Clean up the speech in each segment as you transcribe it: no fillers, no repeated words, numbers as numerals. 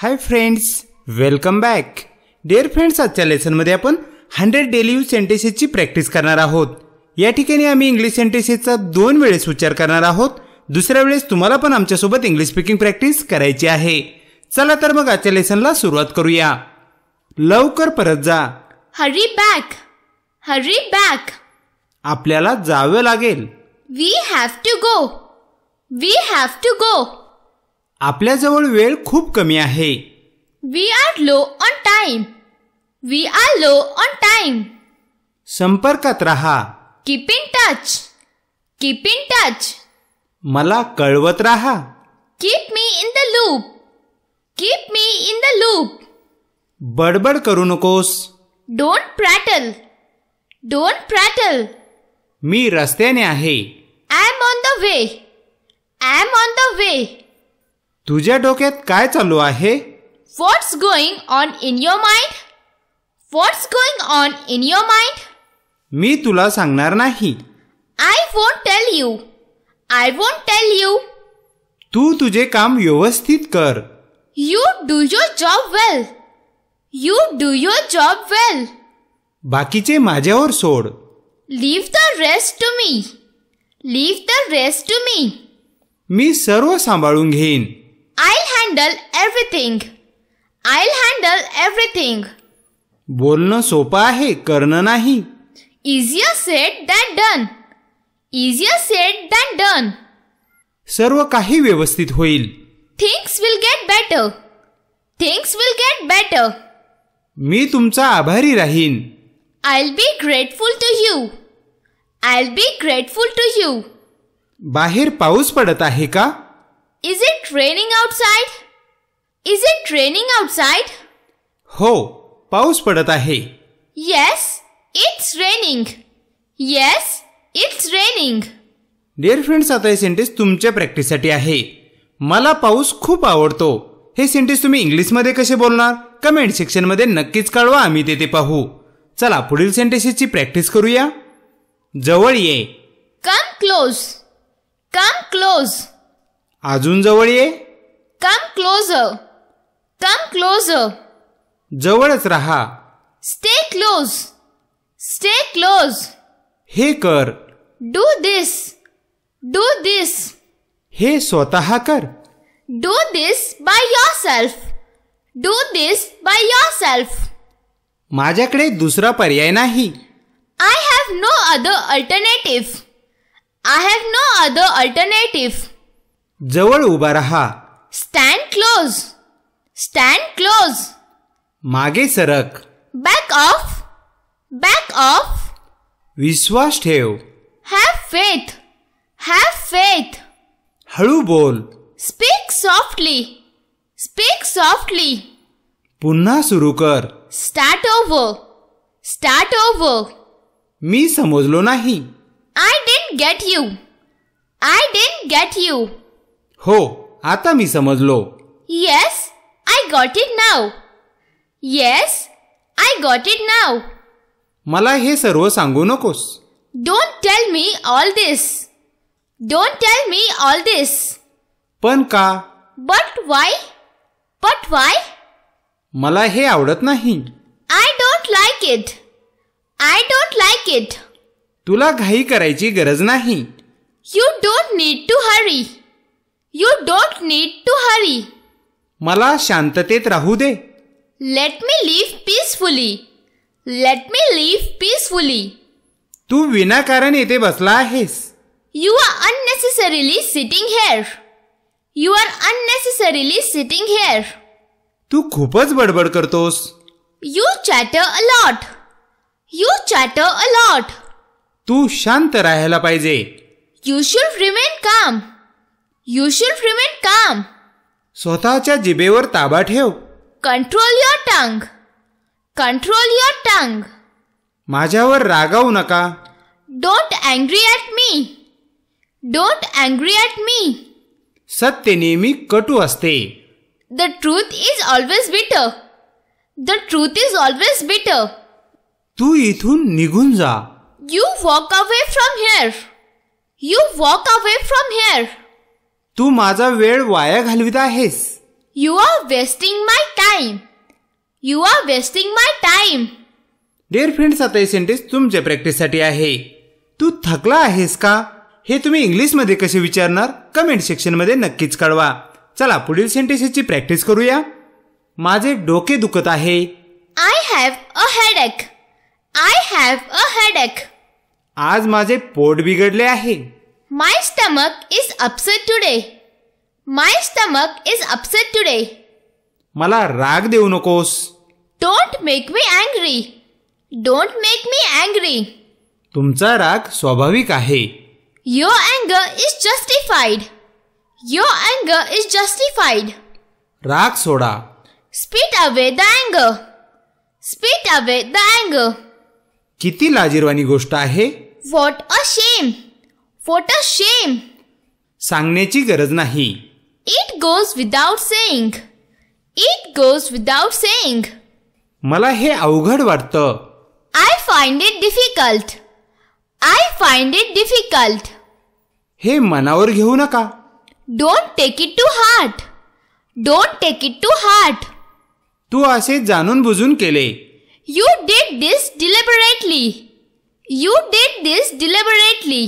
हाय friends, welcome back. Dear friends, आजच्या लेसनमध्ये आपण 100 डेली यूज सेंटेन्सेसची प्रॅक्टिस करणार आहोत. या ठिकाणी आम्ही इंग्लिश सेंटेन्सेसचा 2 वेळेस उच्चार करणार आहोत. दुसऱ्या वेळेस तुम्हाला पण आमच्यासोबत इंग्लिश स्पीकिंग प्रॅक्टिस करायची आहे. चला तर मग आजच्या लेसनला सुरुवात करूया. लवकर परत जा. Hurry back. Hurry back. आपल्याला जावं लागेल. We have to go. We have to go. आपल्याजवळ वेळ खूप कमी आहे. We are low on time. We are low on time. संपर्कात राहा. Keep in touch. Keep in touch. मला कळवत राहा. Keep me in the loop. Keep me in the loop. बडबड करू नकोस. डोंट प्रॅटल. डोंट प्रॅटल. मी रस्त्याने आहे. I am on the way. I am on the way. तुझ्या डोक्यात काय चालू आहे? What's going on in your mind? What's going on in your mind? मी तुला सांगणार नाही. I won't tell you. I won't tell you. तू तुझे काम व्यवस्थित कर. You do your job well. You do your job well. बाकीचे माझ्यावर सोड. Leave the rest to me. Leave the rest to me. मी सर्व सांभाळून घेईन. I'll handle everything. I'll handle everything. बोलणं सोपं आहे, करणं नाही. Easier said than done. Easier said than done. सर्व काही व्यवस्थित होईल. Things will get better. Things will get better. मी तुमचा आभारी राहीन. I'll be grateful to you. I'll be grateful to you. बाहेर पाऊस पडत आहे का? Is it raining outside? Is it raining outside? हो, पाऊस पडत आहे. Yes, it's raining. Yes, it's raining. Dear friends, आता हे सेंटेन्स तुमच्या प्रॅक्टिससाठी आहे. मला पाऊस खूप आवडतो. हे सेंटेन्स तुम्ही इंग्लिशमध्ये कसे बोलणार? कमेंट सेक्शनमध्ये नक्कीच कळवा, आम्ही ते पाहू. चला पुढील सेंटेन्सेसची प्रॅक्टिस करूया. जवळ ये. Come close. Come close. अजून जवळ ये. Come closer. Come closer. जवळच राहा. Stay close. Stay close. हे कर. Do this. Do this. हे स्वतः कर. Do this by yourself. Do this by yourself. माझ्याकडे दुसरा पर्याय नाही. I have no other alternative. I have no other alternative. जवळ उभा राहा. Stand close. Stand close. मागे सरक. Back off. Back off. विश्वास ठेव. Have faith. Have faith. हळू बोल. Speak softly. Speak softly. पुन्हा सुरू कर. Start over. Start over. मी समजलो नाही. I didn't get you. I didn't get you. हो, आता मी समजलो. Yes, I got it now. Yes, I got it now. मला हे सर्व सांगू नकोस. Don't tell me all this. Don't tell me all this. पण का? But why? But why? मला हे आवडत नाही. I don't like it. I don't like it. तुला घाई करायची गरज नाही. You don't need to hurry. You don't need to hurry. मला शांततेत राहू दे. Let me live peacefully. Let me live peacefully. तू विनाकारण येथे बसला आहेस. You are unnecessarily sitting here. You are unnecessarily sitting here. तू खूपच बडबड करतोस. You chatter a lot. You chatter a lot. तू शांत राहायला पाहिजे. You should remain calm. You should remain calm. स्वतःच्या जिभेवर ताबा ठेव. Control your tongue. Control your tongue. माझ्यावर रागावू नका. Don't angry at me. Don't angry at me. सत्य नेहमी कटू असते. The truth is always bitter. The truth is always bitter. तू इथून निघून जा. You walk away from here. You walk away from here. तू माझा वेळ वाया घालवित आहेस. You are wasting my time. You are wasting my time. Dear friends, आता हे sentence तुमच्या प्रॅक्टिससाठी आहे. तू थकला आहेस का हे तुम्ही इंग्लिशमध्ये कसे विचारणार कमेंट सेक्शनमध्ये नक्कीच कळवा. चला पुढील सेंटेन्सची प्रॅक्टिस करूया. माझे डोके दुखत आहे. I have a headache. I have a headache. आज माझे पोट बिघडले आहे. My stomach is upset today. My stomach is upset today. मला राग देऊ नकोस. Don't make me angry. Don't make me angry. तुमचा राग स्वाभाविक आहे. Your anger is justified. Your anger is justified. राग सोडा. Spit away the anger. Spit away the anger. किती लाजिरवाणी गोष्ट आहे. What a shame. What a shame. सांगण्याची गरज नाही. It goes without saying. It goes without saying. मला हे अवघड वाटतं. I find it difficult. I find it difficult. हे मनावर घेऊ नका. Don't take it to heart. Don't take it to heart. तू असे जाणून बुजून केले. You did this deliberately. You did this deliberately.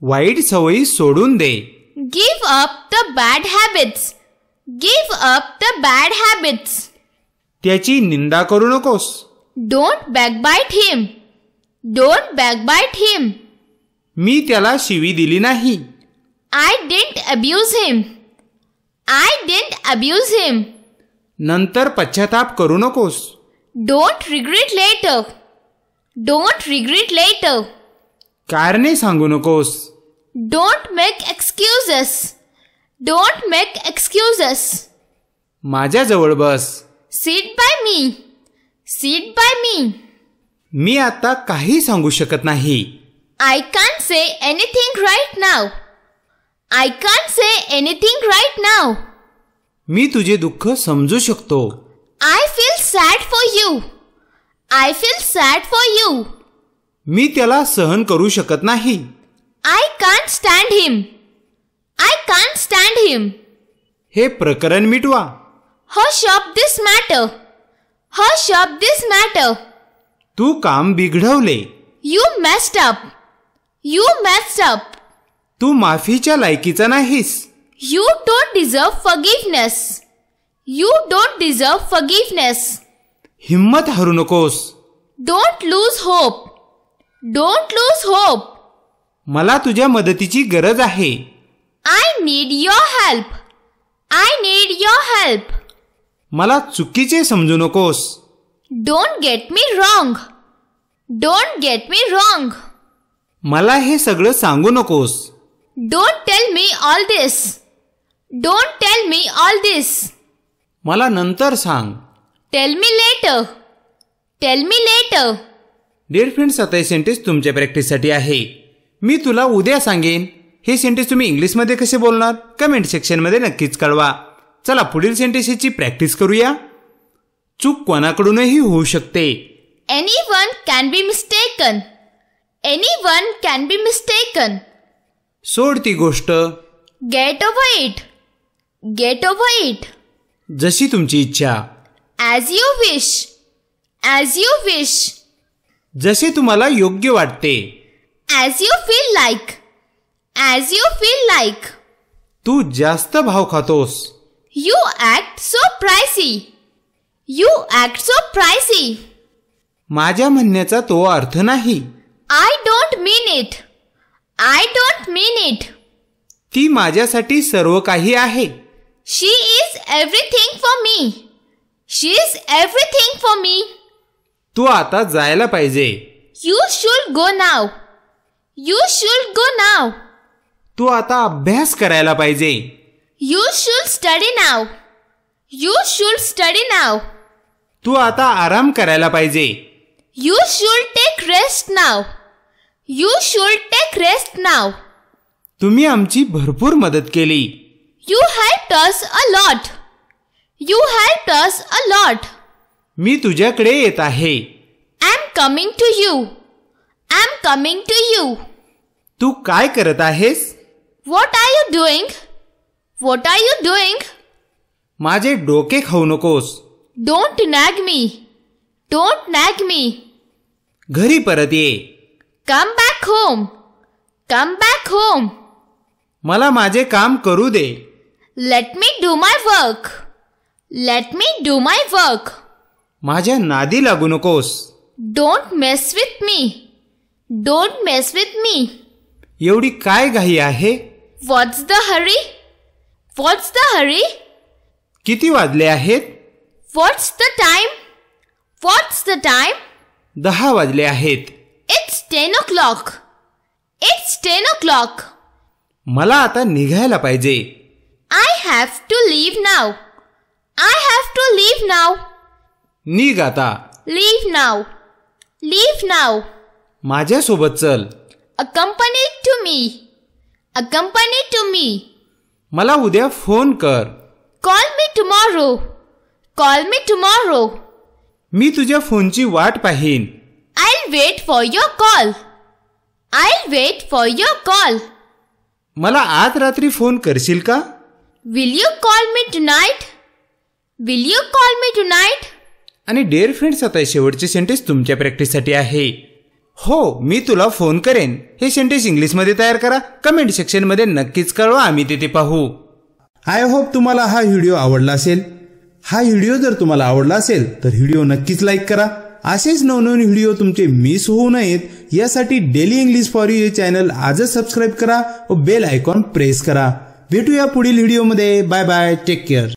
वाईट सवयी सोडून दे. Give up the bad habits. Give up the bad habits. त्याची निंदा करू नकोस. Don't backbite him. Don't backbite him. मी त्याला शिवी दिली नाही. I didn't abuse him. I didn't abuse him. नंतर पश्चाताप करू नकोस. Don't regret later. Don't regret later. कारणे सांगू नकोस. Don't make excuses. Don't make excuses. माझ्या जवळ बस. Sit by me. Sit by me. मी आता काही सांगू शकत नाही. I can't say anything right now. I can't say anything right now. मी तुझे दुःख समजू शकतो. I feel sad for you. I feel sad for you. मी त्याला सहन करू शकत नाही. I can't stand him. I can't stand him. हे प्रकरण मिटवा. Hush up this matter. Hush up this matter. तू काम बिघडवले. You messed up. You messed up. तू माफीच्या लायकीचा नाहीस. You don't deserve forgiveness. You don't deserve forgiveness. हिम्मत हरू नकोस. Don't lose hope. Don't lose hope. मला तुझ्या मदतीची गरज आहे. I need your help. I need your help. मला चुकीचे समजू नकोस. Don't get me wrong. Don't get me wrong. मला हे सगळं सांगू नकोस. Don't tell me all this. Don't tell me all this. मला नंतर सांग. Tell me later. Tell me later. Dear friends, आता हे सेंटेन्स तुमच्या प्रॅक्टिससाठी आहे. मी तुला उद्या सांगेन हे सेंटेन्स तुम्ही इंग्लिशमध्ये कसे बोलणार कमेंट सेक्शनमध्ये नक्कीच कळवा. चला पुढील सेंटेन्सची प्रॅक्टिस करूया. चूक कोणाकडूनही होऊ शकते. Anyone can be mistaken. Anyone can be mistaken. सोड ती गोष्ट. Get over it. Get over it. जशी तुमची इच्छा. As you wish. As you wish. जसे तुम्हाला योग्य वाटते. As you feel like. As you feel like. तू जास्त भाव खातोस. You act so pricey. You act so pricey. माझ्या म्हणण्याचा तो अर्थ नाही. I don't mean it. I don't mean it. ती माझ्यासाठी सर्व काही आहे. She is everything for me. She is everything for me. तू आता जायला पाहिजे. You should go now. You should go now. तू आता अभ्यास करायला पाहिजे. You should study now. You should study now. तू आता आराम करायला पाहिजे. You should take rest now. You should take rest now. तुम्ही आमची भरपूर मदत केली. You helped us a lot. You helped us a lot. मी तुझ्याकडे येत आहे. I'm coming to you. I'm coming to you. तू काय करत आहेस? What are you doing? What are you doing? माझे डोके खाऊ नकोस. Don't nag me. Don't nag me. घरी परत ये. Come back home. Come back home. मला माझे काम करू दे. Let me do my work. Let me do my work. माझ्या नादी लागू नकोस. Don't mess with me. Don't mess with me. एवढी काय घाई आहे? What's the hurry? What's the hurry? किती वाजले आहेत? What's the time? What's the time? 10 वाजले आहेत. It's 10 o'clock. It's 10 o'clock. मला आता निघायला पाहिजे. I have to leave now. I have to leave now. निघ आता. Leave now. Leave now. माझ्यासोबत चल. Accompany to me. Accompany to me. मला उद्या फोन कर. Call me tomorrow. Call me tomorrow. मी तुझ्या फोनची वाट पाहीन. I'll wait for your call. I'll wait for your call. मला आज रात्री फोन करशील का? Will you call me tonight? Will you call me tonight? आणि डिअर फ्रेंड्स, आता शेवटचे सेंटेन्स तुमच्या प्रॅक्टिससाठी आहे. हो, मी तुला फोन करेन. हे सेंटेन्स इंग्लिशमध्ये तयार करा. कमेंट सेक्शनमध्ये नक्कीच कळवा, आम्ही तिथे पाहू. आय होप तुम्हाला हा व्हिडिओ आवडला असेल. हा व्हिडिओ जर तुम्हाला आवडला असेल तर व्हिडिओ नक्कीच लाईक करा. असेच नवनवीन व्हिडिओ तुमचे मिस होऊ नयेत यासाठी daily English for you channel आजच सबस्क्राईब करा व बेल आयकॉन प्रेस करा. भेटूया पुढील व्हिडिओमध्ये. Bye bye. Take care.